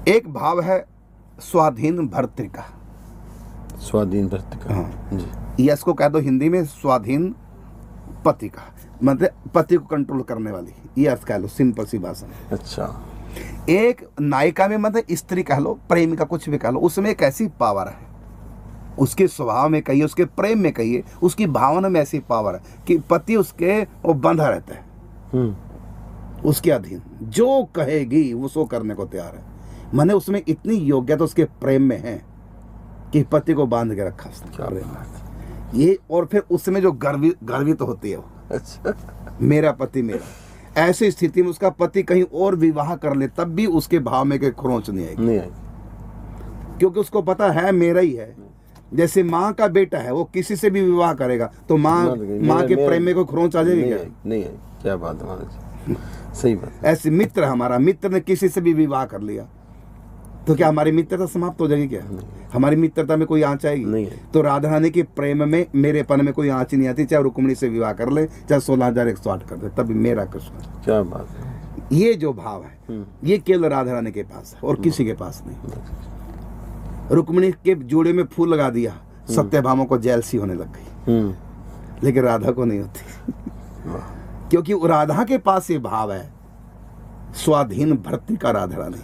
एक भाव है स्वाधीन भर्तृका। स्वाधीन भर्तृका। हाँ जी। या इसको कह दो हिंदी में स्वाधीन पति का, मतलब पति को कंट्रोल करने वाली, ये अर्थ कह लो सिंपल सी भाषा में। अच्छा। एक नायिका में मतलब स्त्री कह लो, प्रेमिका कुछ भी कह लो, उसमें एक ऐसी पावर है, उसके स्वभाव में कहिए, उसके प्रेम में कहिए, उसकी भावना में ऐसी पावर है कि पति उसके वो बंधा रहता है, उसके अधीन, जो कहेगी वो सो करने को तैयार है। माने उसमें इतनी योग्यता उसके प्रेम में है कि पति को बांध के रखा उसने। ये और फिर उसमें जो गर्वित होती है वो, अच्छा, मेरा पति मेरा। ऐसी स्थिति में उसका पति कहीं और विवाह कर ले तब भी उसके भाव में कोई खरोंच नहीं आएगी, क्योंकि उसको पता है मेरा ही है। जैसे माँ का बेटा है, वो किसी से भी विवाह करेगा तो माँ के प्रेम में कोई खरोंच आ जाएगी क्या? नहीं है। क्या बात है महाराज, सही बात। ऐसे मित्र, हमारा मित्र ने किसी से भी विवाह कर लिया तो क्या हमारी मित्रता समाप्त हो जाएगी क्या? हमारी मित्रता में कोई आँच आएगी? नहीं है। तो राधा रानी के प्रेम में, मेरेपन में कोई आँच नहीं आती, चाहे रुक्मिणी से विवाह कर ले, चाहे 16,108 कर दे, तभी मेरा कृष्ण। क्या बात है। ये जो भाव है ये केवल राधा रानी के पास है और किसी के पास नहीं। रुक्मिणी के जोड़े में फूल लगा दिया, सत्यभामा को जेलसी होने लग गई, लेकिन राधा को नहीं होती क्योंकि राधा के पास ये भाव है, स्वाधीन भर्तृका राधा रानी,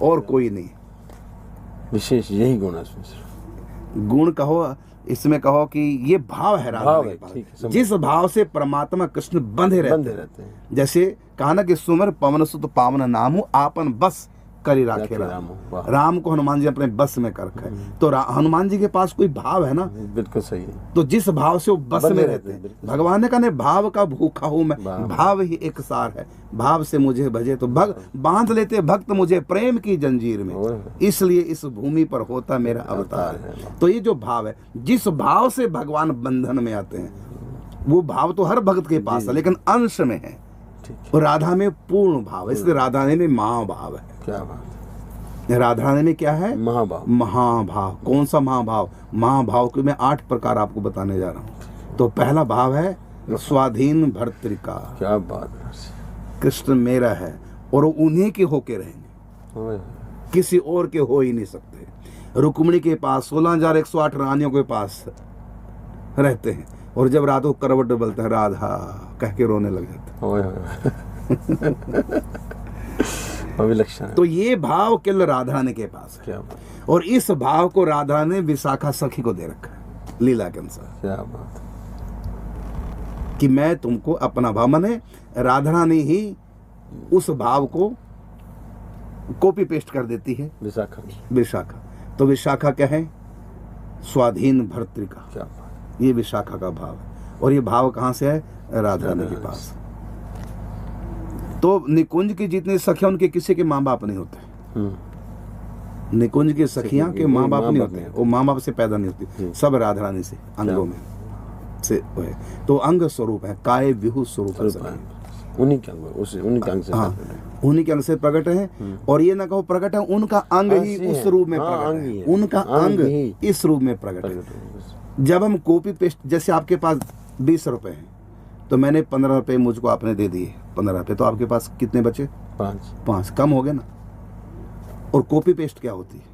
और कोई नहीं। विशेष यही गुण है। गुण कहो, इसमें कहो कि ये भाव है राधा के पास, जिस भाव से परमात्मा कृष्ण बंधे रहते हैं। जैसे कहा ना कि सुमर पवन सुत पावन नामु आपन बस करी राखे राम को हनुमान जी अपने बस में कर रखा है। तो हनुमान जी के पास कोई भाव है ना, बिल्कुल सही है। तो जिस भाव से वो बस में रहते हैं, भगवान ने कहा भाव का भूखा हूं मैं, भाव ही एक सार है, भाव से मुझे भजे तो बांध लेते भक्त मुझे प्रेम की जंजीर में, इसलिए इस भूमि पर होता मेरा अवतार है। तो ये जो भाव है, जिस भाव से भगवान बंधन में आते हैं, वो भाव तो हर भक्त के पास है लेकिन अंश में है, और राधा में पूर्ण भाव है, इसलिए राधा में महाभाव है। क्या बात। राधा रानी में क्या है? महाभाव। महाभाव। कौन सा महाभाव? महाभाव के मैं 8 प्रकार आपको बताने जा रहा हूँ। तो पहला भाव है स्वाधीन भर्तृका। क्या बात। कृष्ण मेरा है और उन्हीं के होके रहेंगे, किसी और के हो ही नहीं सकते। रुक्मिणी के पास 16,108 रानियों के पास रहते हैं, और जब राधा को करवट डबलते हैं, राधा कह के रोने लग जाते हैं। तो ये भाव केवल राधा रानी के पास है, और इस भाव को राधा ने विशाखा सखी को दे रखा है लीला के अनुसार। क्या बात। कि मैं तुमको अपना भाव, माने राधा रानी ही उस भाव को कॉपी पेस्ट कर देती है विशाखा। तो विशाखा क्या है? स्वाधीन भर्तृका। क्या बात। ये विशाखा का भाव है, और ये भाव कहाँ से है? राधा रानी के पास। तो निकुंज की जितनी सखियां, उनके किसी के माँ बाप नहीं होते। निकुंज की सखियां के माँ बाप नहीं होते, वो माँ बाप से पैदा नहीं होती, सब राधा रानी से अंगों में से है। तो अंग स्वरूप है, काय विहु स्वरूप है, उन्हीं के अंग से, उन्हीं के अंग से प्रकट है। और ये ना कहो प्रकट है, उनका अंग ही उस रूप में प्रकट है, उनका अंग इस रूप में प्रकट है। जब हम कॉपी पेस्ट, जैसे आपके पास 20 रुपए हैं, तो मैंने 15 रुपए मुझको आपने दे दिए, 15 रुपए, तो आपके पास कितने बचे? 5 कम हो गए ना। और कॉपी पेस्ट क्या होती है?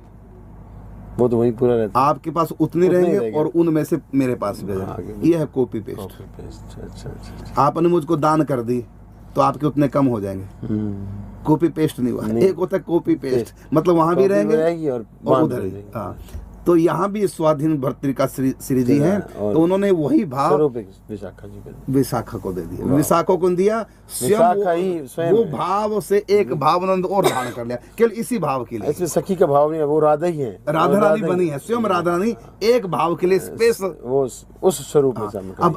वो तो वही पूरा रहता है, आपके पास उतने रहेंगे और उनमें से मेरे पास भेजा। ये है कॉपी पेस्ट। अच्छा। आपने मुझको दान कर दी तो आपके उतने कम हो जाएंगे, कॉपी पेस्ट नहीं हुआ। एक होता है कॉपी पेस्ट, मतलब वहां भी रहेंगे और उधर ही। हाँ, तो यहाँ भी स्वाधीन भर्तृका श्री जी हैं, तो उन्होंने वही भाव विशाखा को दे दिया। विशाखा को दिया, स्वयं वो भाव से एक भाव उन्होंने और धारण कर लिया, केवल इसी भाव के लिए। इसमें सखी का भाव नहीं है, वो राधा ही है, राधा रानी बनी है, स्वयं राधा रानी एक भाव के लिए स्पेस वो उस स्वरूप में।